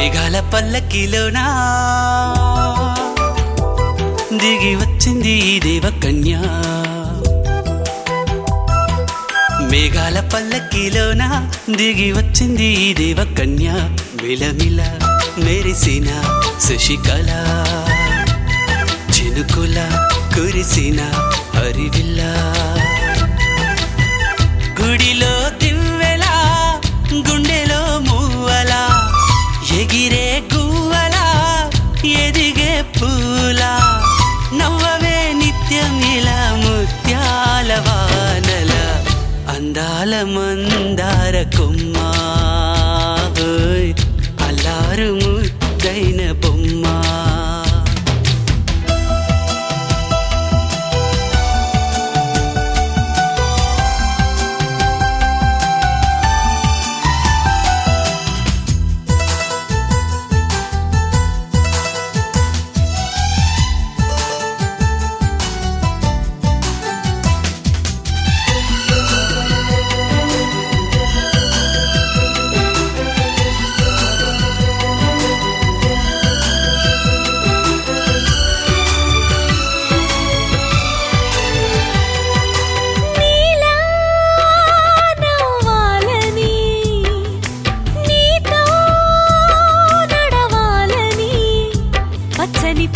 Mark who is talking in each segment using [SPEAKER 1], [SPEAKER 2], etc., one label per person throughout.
[SPEAKER 1] మేఘాల పల్లకిలోనా దిగి వచ్చింది ఈ దేవకన్య. మేఘాల పల్లకిలోనా దిగి వచ్చింది ఈ దేవకన్య. మిలమిల మెరిసిన శశికళ, చినుకుల కురిసిన హరివిల్ల, గుడిలో దివ్వెలా గుండెలో మూవలా, ఎగిరే గువ్వలా ఎదిగే పూలా, నవ్వవే నిత్యం ఇలా ముత్యాల వానల, అందాల మందార కొమ్మ, అల్లారు ముద్దైన బొమ్మ.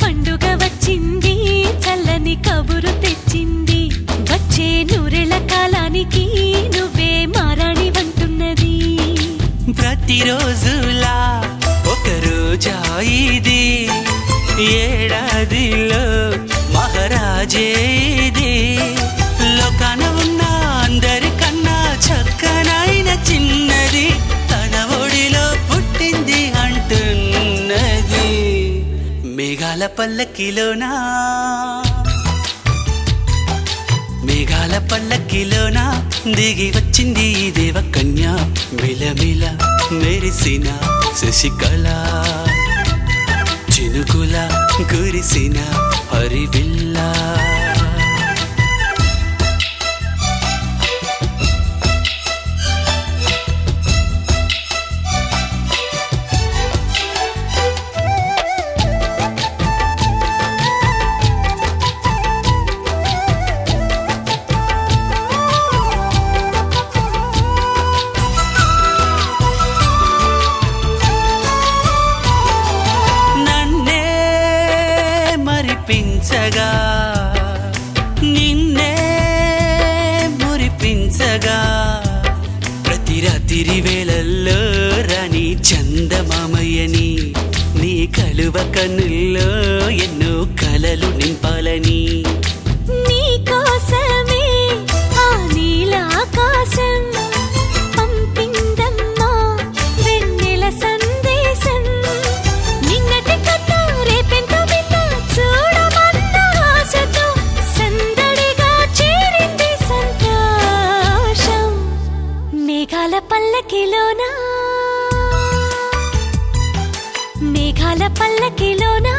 [SPEAKER 2] పండుగ వచ్చింది, చల్లని కబురు తెచ్చింది, వచ్చే నూరెల కాలానికి నువ్వే మారాణి వంటున్నది.
[SPEAKER 1] ప్రతిరోజులా ఒక రోజా ఇది, ఏడాదిలో మహారాజే ఇది, లోకాన ఉన్న అందరికన్నా చక్కనైన చిన్నది, తన ఒడిలో పుట్టింది అంటున్నది. మేఘాల పల్లకిలోనా, మేఘాల పల్లకిలోనా దిగి వచ్చింది ఈ దేవకన్య. మిలమిల మెరిసిన శశికళ, చినుకుల కురిసిన హరివిల్ల. మరిపించగా నిన్నే మురిపించగా, ప్రతి రాత్రి వేళల్లో రాణి చందమామయ్యని, నీ కలువ కన్నుల్లో ఎన్నో కలలు నింపాలని.
[SPEAKER 2] నీ కోసమే ఆ నీలాకాశం పంపిందమ్మా వెన్నెల సందేశం, నిన్నటి కథ రేపెంత చూడమన్న ఆశతో సందడిగా చేరింది సంతోషం. మేఘాల పల్లకిలోనా, మేఘాల పల్లకిలోనా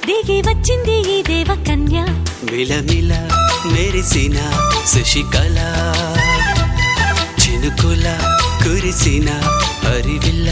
[SPEAKER 2] దిగి వచ్చింది ఈ దేవకన్య.
[SPEAKER 1] మిలమిల మెరిసిన శశికళ, చినుకుల కురిసిన హరివిల్ల.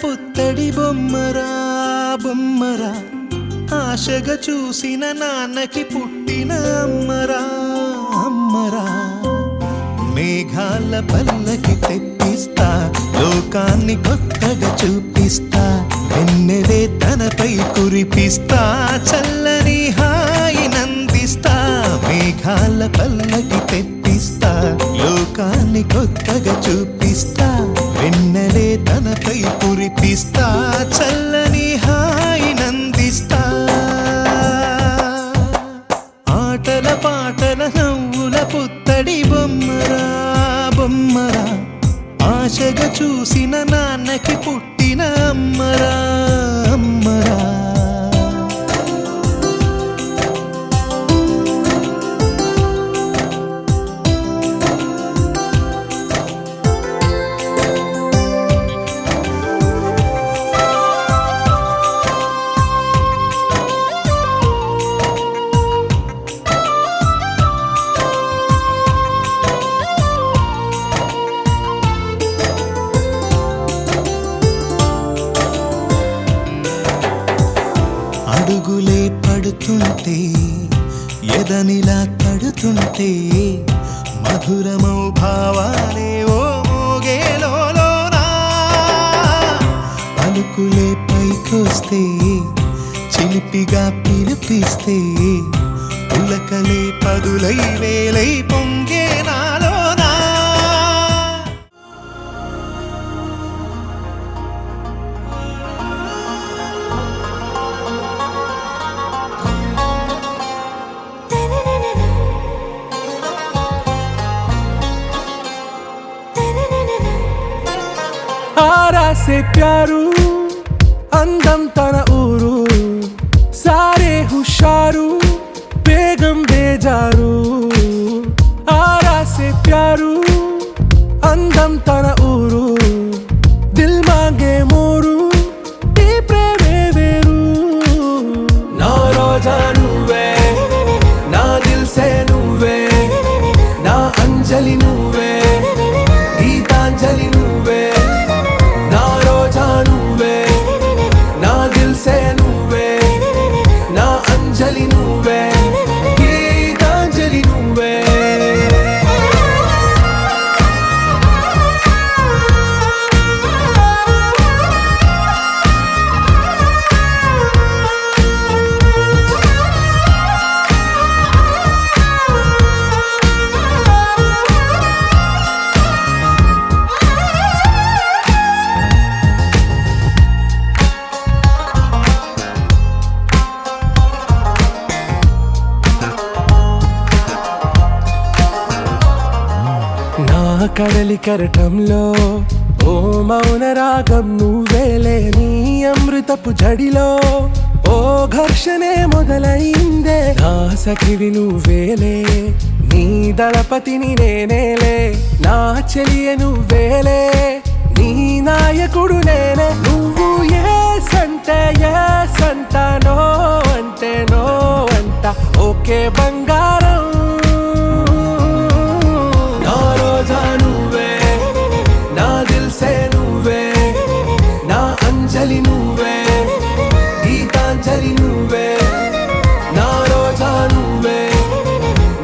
[SPEAKER 3] పుత్తడి బొమ్మరా బొమ్మరా ఆశగా చూసిన నాన్నకి పుట్టిన అమ్మరా అమ్మరా మేఘాల పల్లకి తెప్పిస్తా లోకాన్ని కొత్తగా చూపిస్తా వెన్నెలే తనపై కురిపిస్తా చల్లని హాయి నందిస్తా మేఘాల పల్లకి తెప్పిస్తా లోకాన్ని కొత్తగా చూపిస్తా వెన్నెలే తనపై కురిపిస్తా చల్లని హాయి నందిస్తా ఆటల పాటల నవ్వుల పుత్తడి బొమ్మరా బొమ్మరా ఆశగా చూసిన నాన్నకి పుట్టిన అమ్మరా అమ్మరా అడుగులే పడుతుంటే ఎదనిలా తడుతుంటే మధురమౌ భావాలే ఓ మోగేలోనా పలుకులే పైకొస్తే చిలిపిగా పిలిపిస్తే పులకలే పదులై వేలై పొంగే నాలోనా
[SPEAKER 4] आरा से प्यारू अंदम तन ऊरू सारे हुशारू बेगम बेजारू आरा से प्यारू अंदम तन ऊरू दिल मांगे मोरू ఈ ప్రేమే వేరు నా రోజా నువ్వే నా దిల్ సే నువ్వే నా అంజలి నువ్వే గీతాంజలి నువ్వే నా రోజా నువ్వే నా దిల్ సే నువ్వే నా అంజలి నువ్వే గీతాంజలి నువ్వే నా కడలి కరటంలో ఓ మౌన రాగం నువ్వేలే నీ అమృతపు జడిలో ఓ ఘర్షణే మొదలైందే నా సఖివి నువ్వేలే నీ దళపతిని నేనేలే నా చెలియ నువ్వేలే నీ నాయకుడు నేనే నువ్వు ఏ సంట నో అంటే నో అంట ఓకే బంగారం నా రోజా నువ్వే నా దిల్ సే నువ్వే నా అంజలి నువ్వే గీతాంజలి నువ్వే నా రోజా నువ్వే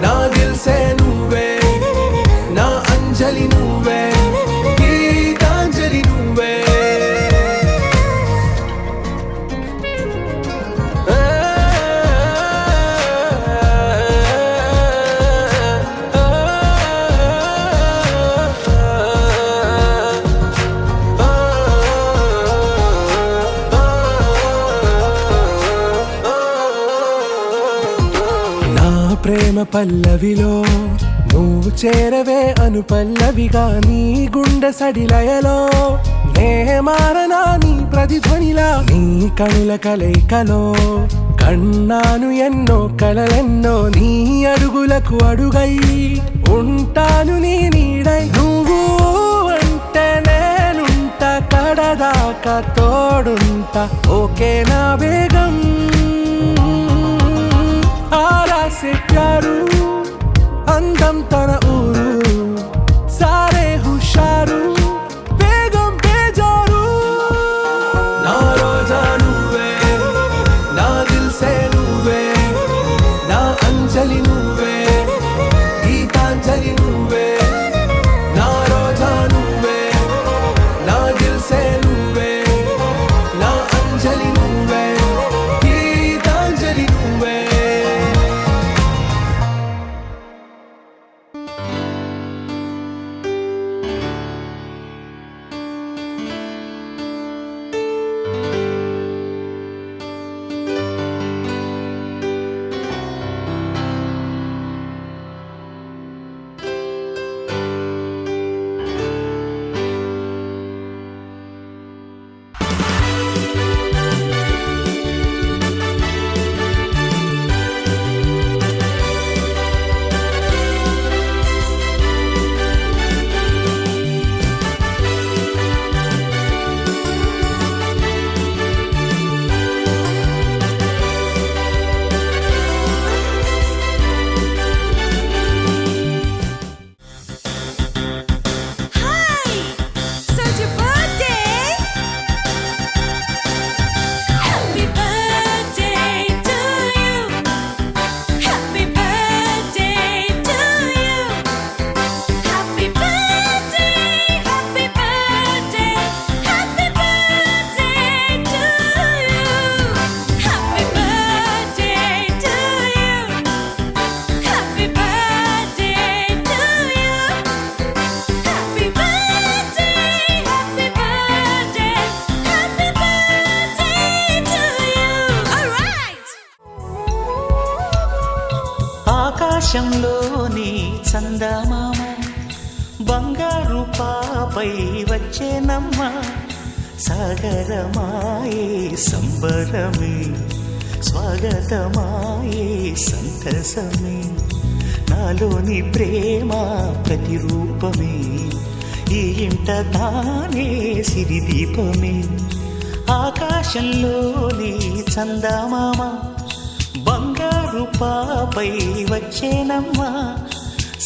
[SPEAKER 4] నా దిల్ సే నువ్వే నా అంజలి నువ్వే గీతాంజలి నువ్వే ప్రేమ పల్లవిలో నువ్వు చేరవే అను పల్లవిగా నీ గుండె సడిలయలో నే మారనా నీ ప్రతిధ్వనిలా నీ కనుల కలయికలో కన్నాను ఎన్నో కలలెన్నో నీ అడుగులకు అడుగై ఉంటాను నీ నీడై నువ్వు అంటే నేనుంట కడదాకా తోడుంట ఓకే నా బేగం आरा से प्यारू अंदम तन ऊरू सारे हुशारू बेगम बेजारू అంజలి నువ్వే, గీతాంజలి నువ్వే, నా రోజా నువ్వే, నా దిల్సే నువ్వే, నా అంజలి నువ్వే, గీతాంజలి నువ్వే.
[SPEAKER 1] ఆకాశంలోని చందమామ బంగారు పాపై వచ్చేనమ్మ సాగరమాయే సంబరమే స్వాగతమాయే సంతసమే నాలోని ప్రేమ ప్రతిరూపమే ఈ ఇంట తానే సిరిదీపమే ఆకాశంలోని చందమామ బంగారు పాపై వచ్చేనమ్మా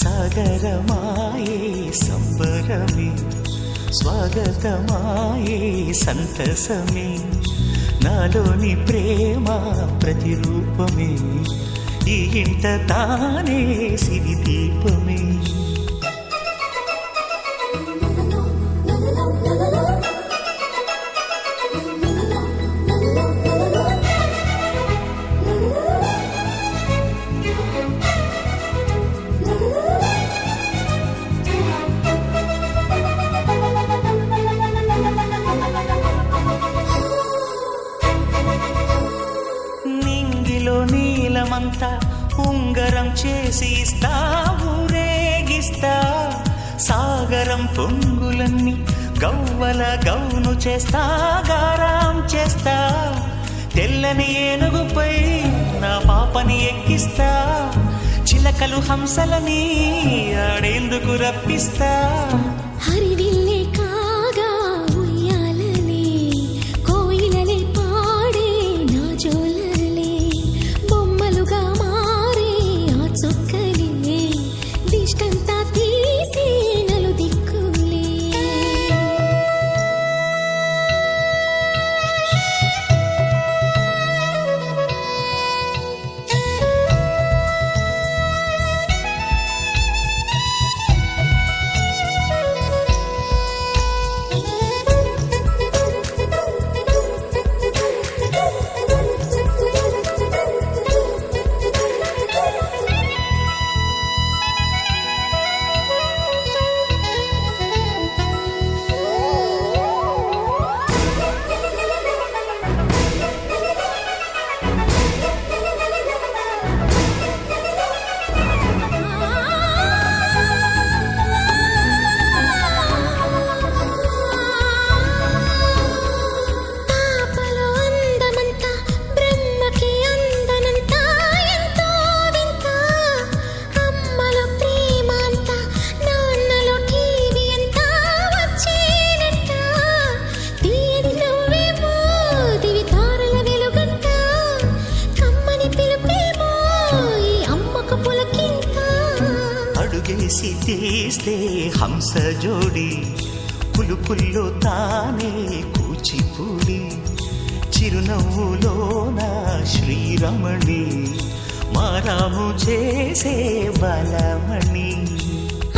[SPEAKER 1] సాగరమాయే సంబరమే స్వాగతమాయే సంతసమే నాలోని ప్రేమ ప్రతిరూపమే ఈ ఇంట తానే సిరిదీపమే నీలమంతా ఉంగరం చేసి ఇస్తా ఊరేగిస్తా సాగరం పొంగులన్నీ గవ్వల గౌను చేస్తా గారాం చేస్తా తెల్లని ఏనుగుపై నా పాపని ఎక్కిస్తా చిలకలు హంసలని ఆడేందుకు రప్పిస్తా
[SPEAKER 2] హరివిల్లే కాగా ఉయ్యాలలే కోయిలలే పాడే నా జోలలే బొమ్మలుగా మారే ఆ చుక్కలే దిష్టంతా తీసి నలు దిక్కులే
[SPEAKER 1] చేసి తీస్తే హంస జోడి పులుపుల్లో తానే కూచిపూడి చిరునవ్వులోన శ్రీరమణి మారాము చేసే బలమణి.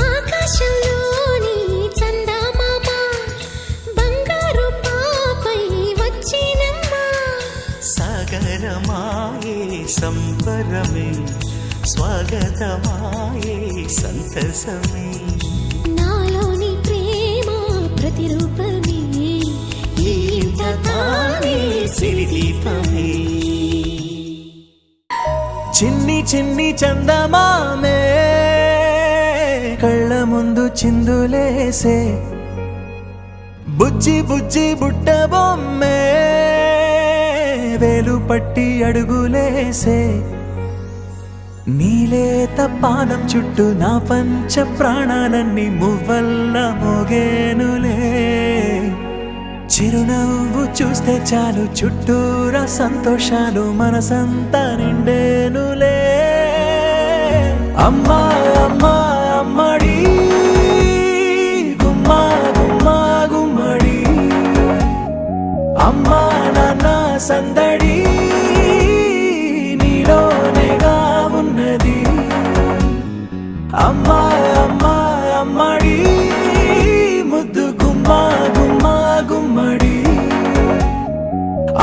[SPEAKER 2] ఆకాశంలోని చందమామ బంగారు పాపై వచ్చినమ్మా.
[SPEAKER 1] సాగరమాయే సంబరమే స్వాగతమాయే సంతసమే.
[SPEAKER 2] నాలోని ప్రేమ ప్రతిరూపమే
[SPEAKER 1] ఈ ఇంట తానే సిరిదీపమే.
[SPEAKER 4] చిన్ని చిన్ని చందమామే కళ్ళ ముందు చిందులేసే, బుజ్జి బుజ్జి బుట్ట బొమ్మే వేలు పట్టి అడుగులేసే. నీలేత పానం చుట్టూ నా పంచ ప్రాణాలన్నీ మువ్వల్ల మోగేనులే. చిరునవ్వు చూస్తే చాలు చుట్టూరా సంతోషాలు మనసంతా నిండేనులే. అమ్మా అమ్మా అమ్మడి గుమ్మా గుమ్మా గుమ్మడి, అమ్మా నాన్న సందడి నీలోనేగా ఉన్నది. అమ్మా అమ్మా అమ్మడి ముద్దు గుమ్మా గుమ్మా గుమ్మడి,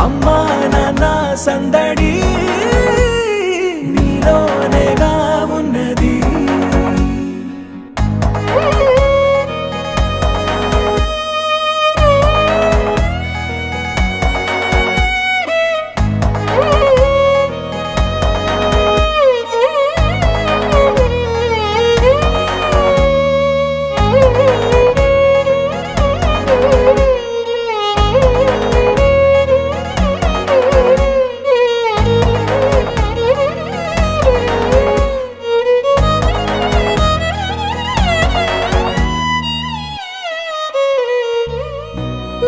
[SPEAKER 4] అమ్మా నాన్న సందడి నీలోనేగా ఉన్నది.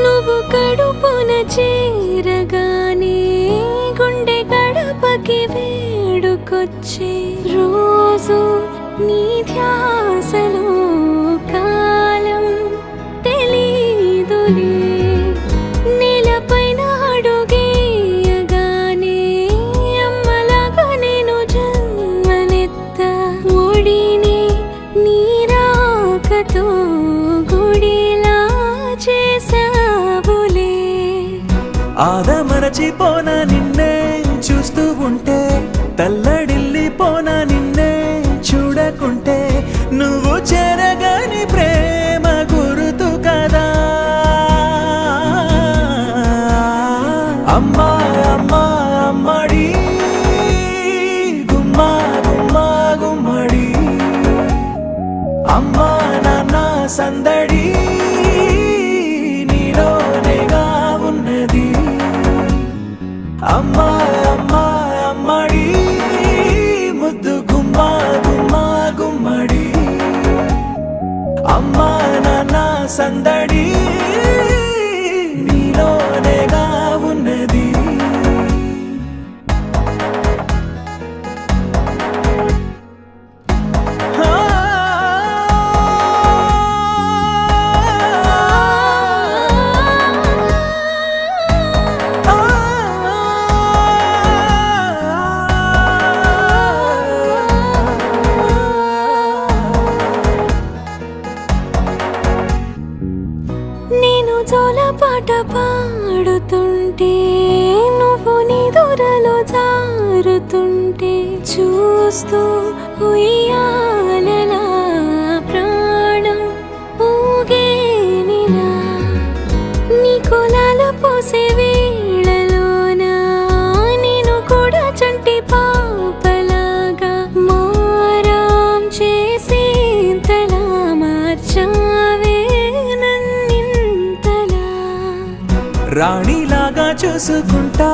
[SPEAKER 2] నువ్వు కడుపున చేరగానే గుండె గడపకి వేడుకొచ్చే రోజు నీ ధ్యాసలో కాలం తెలీదులే. నేలపైన అడుగేయగానే అమ్మలాగా నేను జన్మనెత్త. ఒడిని నీ రాకతో గుడిలా చేసావులే.
[SPEAKER 4] ఆదమరచిపోనా నిన్నే చూస్తూ ఉంటే, తల్లడిల్లిపోనా నిన్నే చూడకుంటే. నువ్వు చెరగని ప్రేమ గురుతు కదా. అమ్మా అమ్మా అమ్మడి గుమ్మా గుమ్మా గుమ్మడి, అమ్మా నాన్న సందడి నీలోనేగా ఉన్నది. అమ్మా అమ్మా అమ్మడి ముద్దు గుమ్మా గుమ్మా గుమ్మడి, అమ్మా నాన్న సందడి నీలోనేగా ఉన్నది.
[SPEAKER 2] నేను జోలపాట పాడుతుంటే, నువ్వు నీ దూరలో జారుతుంటే చూస్తూ ఉయ్యాలలా ప్రాణం ఊగేనిలా. నీ కులాలు పోసే వేళలోనా నేను కూడా చంటి పాపలాగా మారాం చేసి తలా మార్చావే నన్నింతలా.
[SPEAKER 4] రాణిలాగా చూసుకుంటా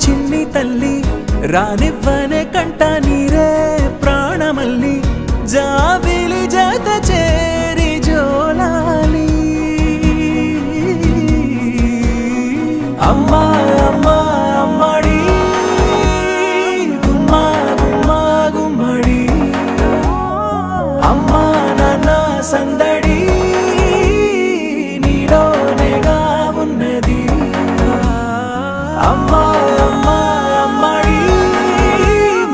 [SPEAKER 4] చిన్ని తల్లి, రానివ్వనే కంట నీరే ప్రాణమల్లి. జాబిలి జత చేరి జోలాలి. అమ్మా అమ్మా అమ్మడి గుమ్మా గుమ్మా గుమ్మడి, అమ్మా నాన్న సందడి నీలోనేగా ఉన్నది. అమ్మా అమ్మా అమ్మడి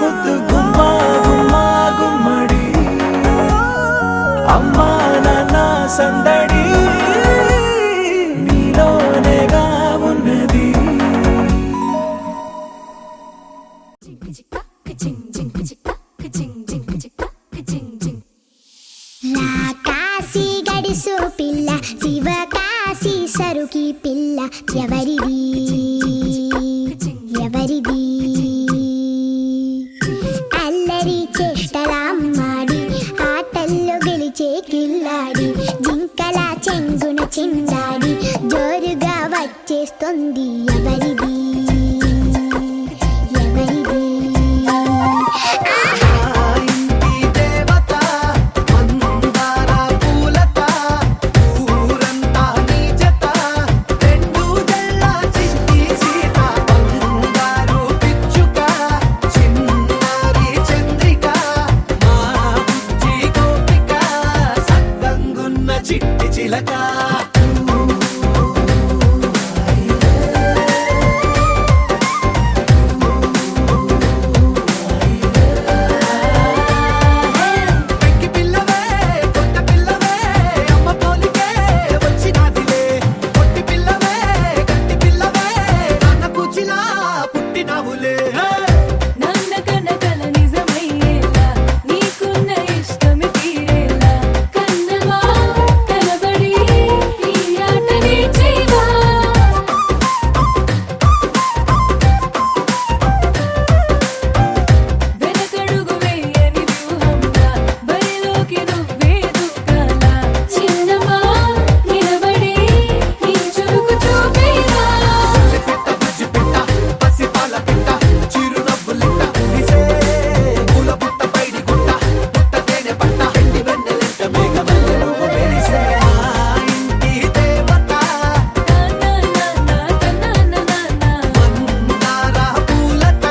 [SPEAKER 4] ముద్దు
[SPEAKER 5] శివకాశి సరుకి పిల్ల ఎవరిది ఎవరిది అల్లరి చేష్టలామ్మాడి ఆటల్లో గెలిచే కిల్లాడి జింకల చెంగున చిందాడి జోరుగా వచ్చేస్తుంది ఎవరిది ఎవరిది
[SPEAKER 4] చిట్టి చిలక పెంకి పిల్లవే కొత్త పిల్లవే అమ్మ పోలికే వచ్చినాదిలే కొట్టి పిల్లవే గట్టి పిల్లవే నాన్న కూచిలా పుట్టినావులే
[SPEAKER 2] నన్న కనకల నిజమయ్యేలా నీకున్న ఇష్టమి తీరేలా కన్నవా కనబడి ఈ ఆటనే చేయవా వెనకడుగు వేయని వ్యూహంలా బరిలోకి నువ్వే దూకాలా చిన్నవా నిలబడి నీ చురుకు చూపేలా
[SPEAKER 4] పిట్ట బుజ్జి పిట్ట పసి పాల పిట్ట చిరు నవ్వులిట్ట నిసే పూల పుట్ట పైడి గుట్ట పుట్ట తేనె పట్ట ఎండి వెన్నెలెంట మేఘమల్లె నువ్వు మెరిసే మా ఇంటి దేవత మందార పూలత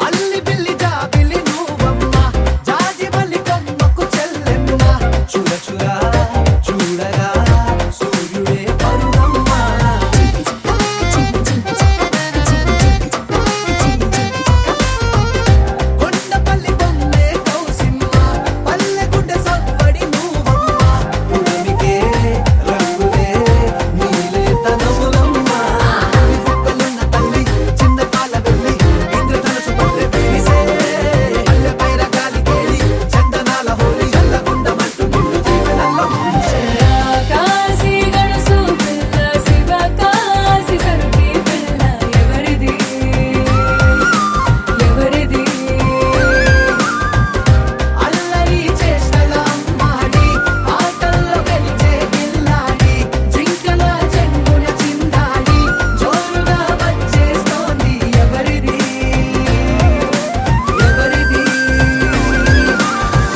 [SPEAKER 4] అల్లి బిల్లి జాబిలి నువ్వమ్మ జాజి మల్లి కొమ్మకు చెల్లెమ్మ చూడ చూడ చూడగా సూర్యుడే పరువమ్మ కొండపల్లి బొమ్మే కౌసిమ్మ పల్లె గుండె సవ్వడి నువ్వమ్మ పుడమికే రంగులే నీలే తనములమ్మ పుట్టలున్న తల్లి చిన్న పాల వెళ్ళి ఇంద్రధనుసు పల్లె వేసే పల్లె పైర గాలి కేలి చందనాల హోలీ చల్లగుండమంటూ నిన్ను జీవనంలో ముంచే
[SPEAKER 2] కాశీ గడుసు పిల్ల శివ కాశీ సరుకి పిల్ల ఎవరిది ఎవరిది
[SPEAKER 4] అల్లరి చేష్టల అమ్మాడి ఆటల్లో గెలిచే గిల్లాడి జింకల చెంగున చిందాడి జోరుగా వచ్చేస్తోంది ఎవరిది ఎవరిది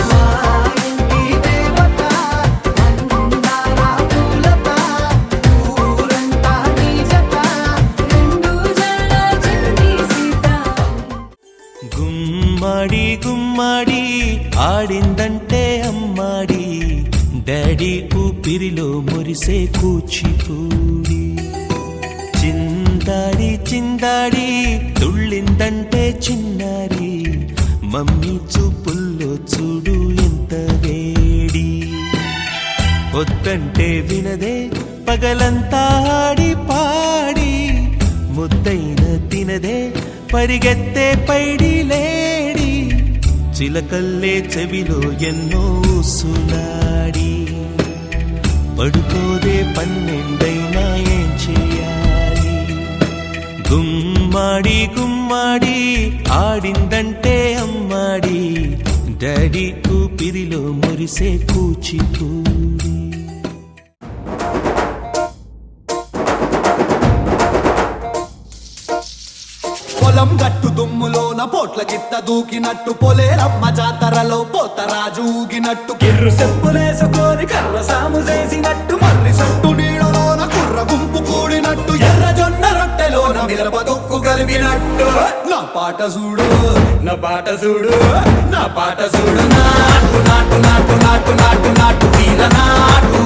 [SPEAKER 4] మా ఇంటి దేవత మందార పూలత ఊరంతా నీ జత
[SPEAKER 2] రెండు జల్ల చిన్ని సీత
[SPEAKER 1] గుమ్మడి గుమ్మడి ఆడిందంటే అమ్మాడి డాడీ ఊపిరిలో మురిసే కూచిపూడి చిందాడి చిందాడి తుళ్ళిందంటే చిన్నారి మమ్మీ చూపుల్లో చూడు ఎంత వేడి వద్దంటే వినదే పగలంతా ఆడి పాడి ముద్దైన తినదే పరిగెత్తే పైడి లేడి చిలకల్లే చెవిలో ఎన్నో సునాడి పడుకోదే పన్నెండైనా ఏం చేయాలి గుమ్మాడి గుమ్మాడి ఆడిందంటే అమ్మాడి డాడీ ఊపిరిలో మురిసే కూచిపూడి
[SPEAKER 4] పొలం గట్టు దుమ్ములోన పోట్ల గిత్త దూకినట్టు పొలేరమ్మ జాతరలో పోతరాజు ఊగినట్టు కిర్రు చెప్పులేసుకొని కర్ర సాము చేసినట్టు మర్రి సట్టు నీడలోన కుర్ర గుంపు కూడినట్టు ఎర్ర జొన్న రొట్టెలోన మిరప దొక్కు కలిపినట్టు నా పాట చూడు నా పాట చూడు నా పాట చూడు నాటు నాటు నాటు నాటు నాటు నాటు వీర నాటు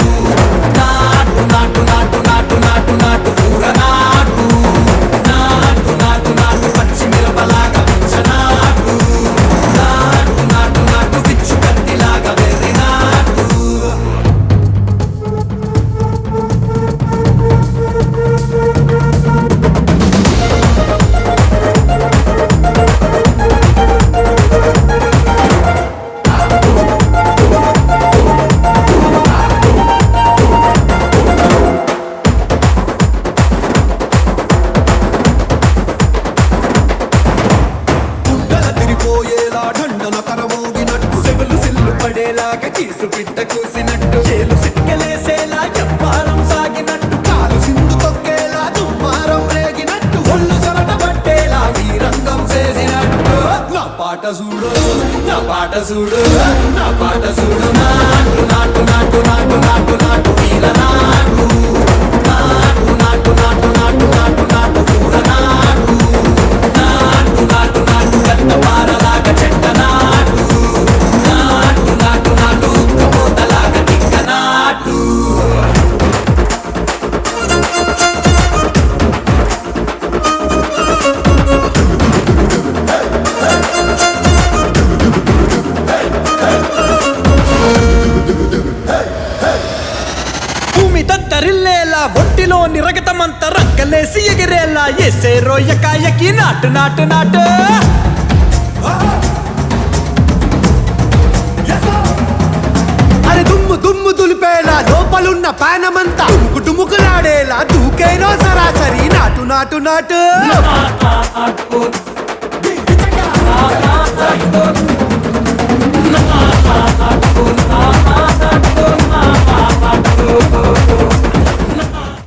[SPEAKER 4] నాటు నాటు నాటు నాటు నాటు నాటు పూర నాటు నాటు నాటు నాటు చూడు నా పాట చూడు నాటు నాటు నాటు నాటు నాటు నాటు వీర నాటు నాటు నాటు నాటు నాటు నాటు నాటు పూర నాటు నాటు నాటు నాటు గంట పారలాగా చెట్ట నాటు నాటు నాటు నాటు కబోతలాగా టిక్క నాటు భూమి దద్దరిల్లేలా ఒంటిలో నిరగతమంత రక్కలేసి ఎగిరేలా ఎసే రోయకాయకి నాటు నాటు నాటు అరే దుమ్ము దుమ్ము దులిపేలా లోపలున్న పానమంతా డుముకులాడేలా దూకేనో సరాసరి నాటు నాటు నాటు